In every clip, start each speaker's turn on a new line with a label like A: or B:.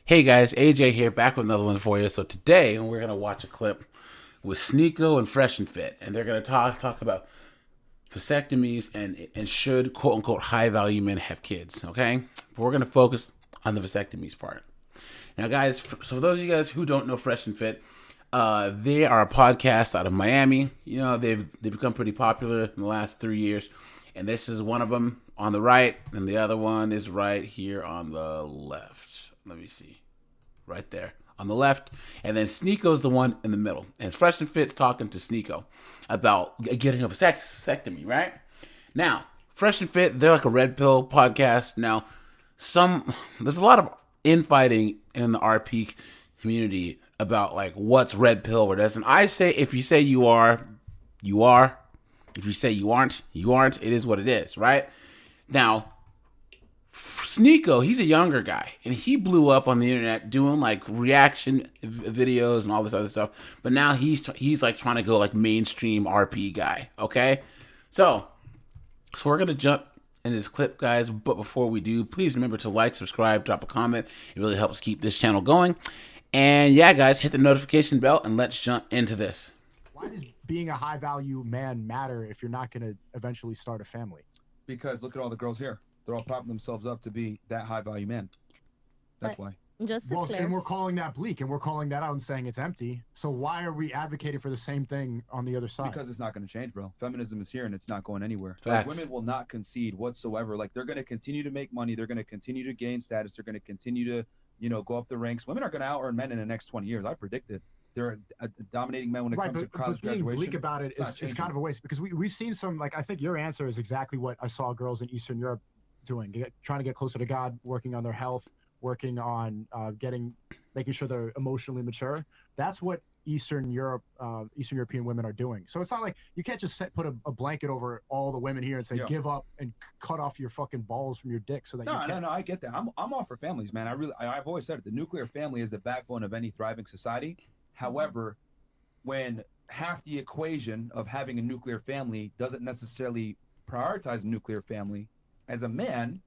A: Hey guys, AJ here, back with another one for you. So today we're gonna watch a clip with Sneeko and Fresh and Fit, and they're gonna talk about vasectomies and should quote unquote high value men have kids. Okay, but we're gonna focus on the vasectomies part. Now, guys, so for those of you guys who don't know Fresh and Fit, they are a podcast out of Miami. You know, they've become pretty popular in the last 3 years, and this is one of them on the right, and the other one is right here on the left. Let me see. Right there on the left. And then Sneeko's the one in the middle. And Fresh and Fit's talking to Sneeko about getting a vasectomy, right? Now, Fresh and Fit, they're like a red pill podcast. Now, there's a lot of infighting in the RP community about like what's red pill or doesn't. I say if you say you are, you are. If you say you aren't, you aren't. It is what it is, right? Now, Sneeko, he's a younger guy, and he blew up on the internet doing like reaction videos and all this other stuff. But now he's like trying to go like mainstream RP guy. Okay, so we're gonna jump in this clip, guys. But before we do, please remember to like, subscribe, drop a comment. It really helps keep this channel going. And yeah, guys, hit the notification bell and let's jump into this.
B: Why does being a high value man matter if you're not going to eventually start a family?
C: Because look at all the girls here. They're all propping themselves up to be that high value man. That's why.
D: Just to clarify.
B: And we're calling that bleak, and we're calling that out and saying it's empty. So why are we advocating for the same thing on the other side?
C: Because it's not going to change, bro. Feminism is here and it's not going anywhere.
A: Facts.
C: Like, women will not concede whatsoever. Like, they're going to continue to make money. They're going to continue to gain status. They're going to continue to, go up the ranks. Women are going to out-earn men in the next 20 years. I predict it. They're dominating men when it comes to college
B: being
C: graduation.
B: Bleak about it is kind of a waste, because we've seen some, like, I think your answer is exactly what I saw girls in Eastern Europe doing, trying to get closer to God, working on their health, working on making sure they're emotionally mature. That's what Eastern European women are doing. So it's not like you can't just put a blanket over all the women here and say, give up and cut off your fucking balls from your dick so that
C: No, I get that. I'm all for families, man. I've always said it. The nuclear family is the backbone of any thriving society. However, when half the equation of having a nuclear family doesn't necessarily prioritize a nuclear family, as a man,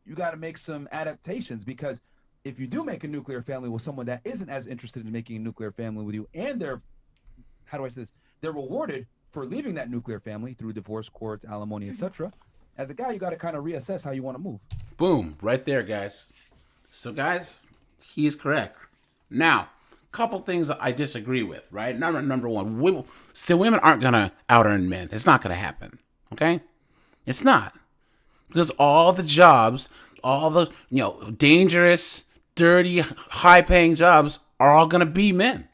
C: you got to make some adaptations, because if you do make a nuclear family with someone that isn't as interested in making a nuclear family with you, and they're rewarded for leaving that nuclear family through divorce courts, alimony, etc. As a guy, you got to kind of reassess how you want to move.
A: Boom, right there, guys. So, guys, he is correct. Now, couple things I disagree with, right? Number one, women aren't going to out-earn men. It's not going to happen, okay? It's not. Because all the jobs, all the, dangerous, dirty, high-paying jobs are all going to be men.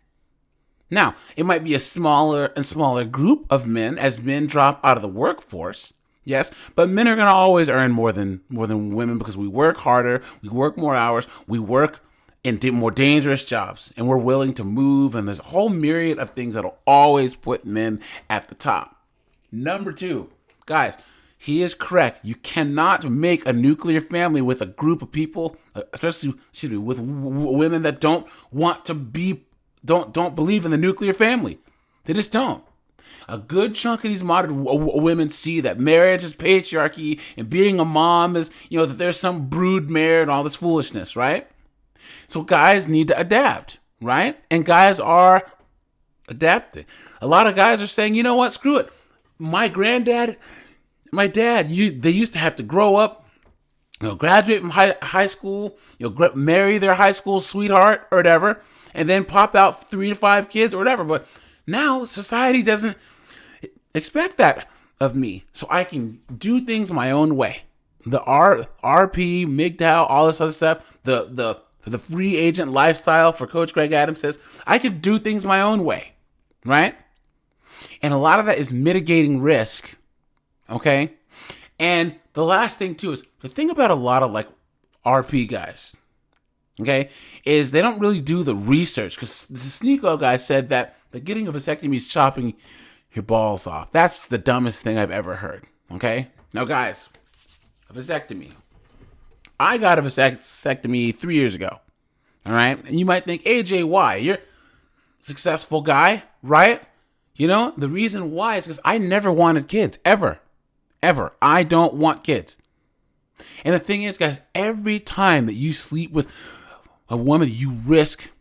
A: Now, it might be a smaller and smaller group of men as men drop out of the workforce, yes, but men are going to always earn more than women, because we work harder, we work more hours, we work in more dangerous jobs, and we're willing to move, and there's a whole myriad of things that'll always put men at the top. Number two, guys, he is correct. You cannot make a nuclear family with a group of people, especially with women that don't believe in the nuclear family. They just don't. A good chunk of these modern women see that marriage is patriarchy and being a mom is, that there's some brood mare and all this foolishness, right? So guys need to adapt, right? And guys are adapting. A lot of guys are saying, you know what, screw it. My dad, they used to have to grow up, graduate from high school, marry their high school sweetheart or whatever, and then pop out 3 to 5 kids or whatever. But now society doesn't expect that of me, so I can do things my own way. The RP, MGTOW, all this other stuff, the free agent lifestyle for Coach Greg Adams says, I can do things my own way, right? And a lot of that is mitigating risk, okay? And the last thing, too, is the thing about a lot of, like, RP guys, okay, is they don't really do the research, because the Sneeko guy said that the getting a vasectomy is chopping your balls off. That's the dumbest thing I've ever heard, okay? Now, guys, a vasectomy. I got a vasectomy 3 years ago, all right? And you might think, AJ, why? You're a successful guy, right? The reason why is because I never wanted kids, ever. I don't want kids. And the thing is, guys, every time that you sleep with a woman, you risk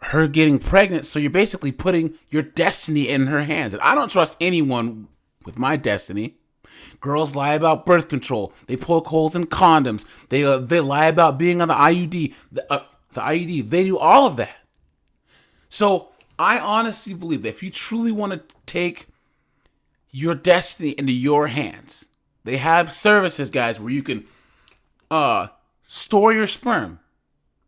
A: her getting pregnant. So you're basically putting your destiny in her hands. And I don't trust anyone with my destiny. Girls lie about birth control. They poke holes in condoms. They lie about being on the IUD. The IUD. They do all of that. So I honestly believe that if you truly want to take your destiny into your hands, they have services, guys, where you can store your sperm.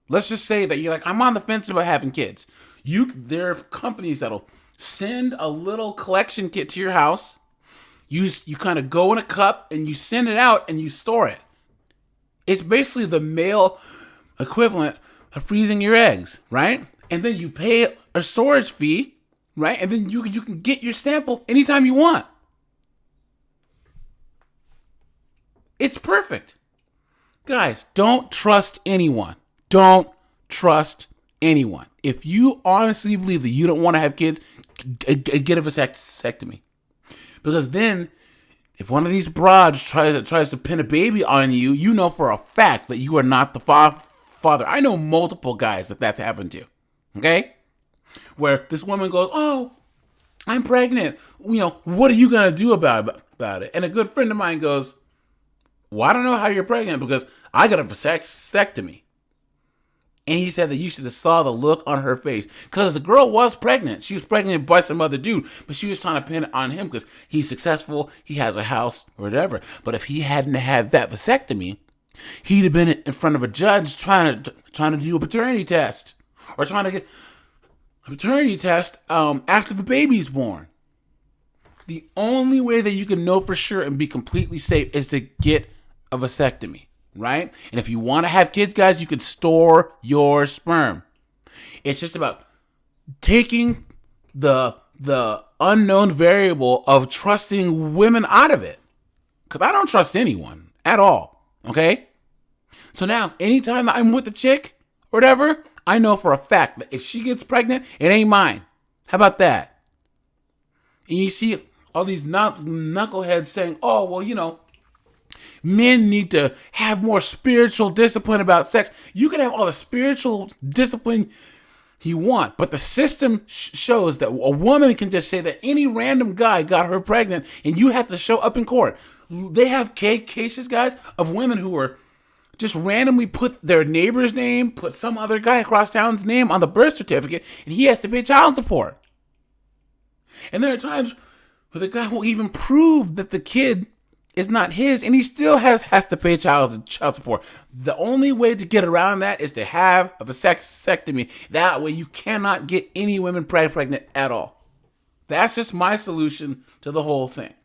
A: Let's just say that you're like, I'm on the fence about having kids. There are companies that'll send a little collection kit to your house. You kind of go in a cup and you send it out and you store it. It's basically the male equivalent of freezing your eggs, right? And then you pay a storage fee, right? And then you can get your sample anytime you want. It's perfect. Guys, don't trust anyone. Don't trust anyone. If you honestly believe that you don't want to have kids, get a vasectomy. Because then, if one of these broads tries to pin a baby on you, you know for a fact that you are not the father. I know multiple guys that's happened to. Okay? Where this woman goes, oh, I'm pregnant. What are you going to do about it? And a good friend of mine goes, well, I don't know how you're pregnant because I got a vasectomy. And he said that you should have saw the look on her face. Because the girl was pregnant. She was pregnant by some other dude. But she was trying to pin it on him because he's successful. He has a house or whatever. But if he hadn't had that vasectomy, he'd have been in front of a judge trying to do a paternity test. Or trying to get a paternity test after the baby's born. The only way that you can know for sure and be completely safe is to get a vasectomy. Right? And if you want to have kids, guys, you can store your sperm. It's just about taking the unknown variable of trusting women out of it. Because I don't trust anyone at all. Okay? So now, anytime I'm with a chick or whatever, I know for a fact that if she gets pregnant, it ain't mine. How about that? And you see all these knuckleheads saying, oh, well, men need to have more spiritual discipline about sex. You can have all the spiritual discipline you want, but the system shows that a woman can just say that any random guy got her pregnant and you have to show up in court. They have cases, guys, of women who were just randomly put their neighbor's name, put some other guy across town's name on the birth certificate, and he has to pay child support. And there are times where the guy will even prove that the kid is not his, and he still has to pay child support. The only way to get around that is to have a vasectomy. That way you cannot get any women pregnant at all. That's just my solution to the whole thing.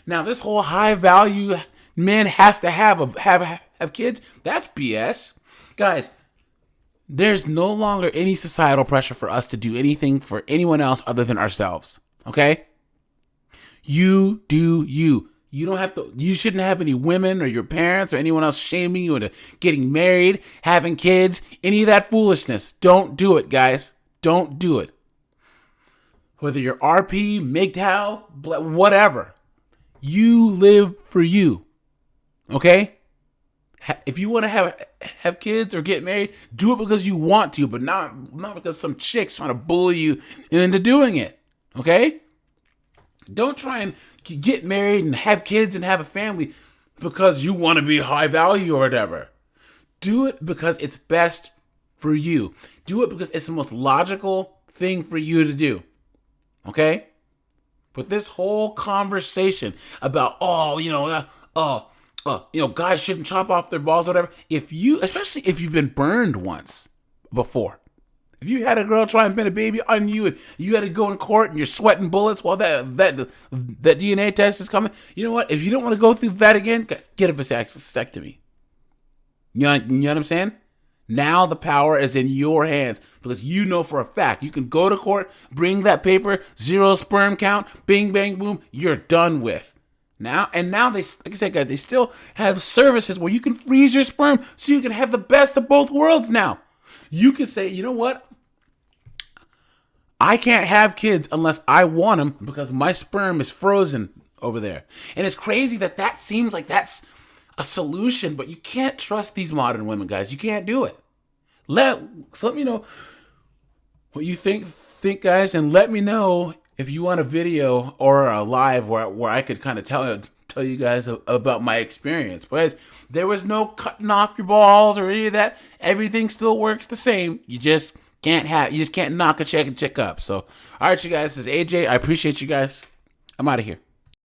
A: Now, this whole high value men has to have kids, that's BS. Guys, there's no longer any societal pressure for us to do anything for anyone else other than ourselves. Okay? You do you. You shouldn't have any women or your parents or anyone else shaming you into getting married, having kids, any of that foolishness. Don't do it, guys. Don't do it. Whether you're RP, MGTOW, whatever. You live for you. Okay? If you want to have kids or get married, do it because you want to, but not because some chick's trying to bully you into doing it. Okay? Don't try and get married and have kids and have a family because you want to be high value or whatever. Do it because it's best for you. Do it because it's the most logical thing for you to do. Okay? But this whole conversation about, guys shouldn't chop off their balls or whatever. Especially if you've been burned once before. If you had a girl try and pin a baby on you and you had to go in court and you're sweating bullets while that DNA test is coming, you know what? If you don't want to go through that again, get a vasectomy. You know what I'm saying? Now the power is in your hands because you know for a fact you can go to court, bring that paper, 0 sperm count, bing, bang, boom, you're done with. Now they, like I said, guys, they still have services where you can freeze your sperm so you can have the best of both worlds now. You can say, you know what? I can't have kids unless I want them because my sperm is frozen over there. And it's crazy that seems like that's a solution, but you can't trust these modern women, guys. You can't do it. let me know what you think, guys, and let me know if you want a video or a live where I could kind of tell you guys about my experience. But there was no cutting off your balls or any of that. Everything still works the same. You just can't knock a chick up. So, all right, you guys, this is AJ. I appreciate you guys. I'm out of here.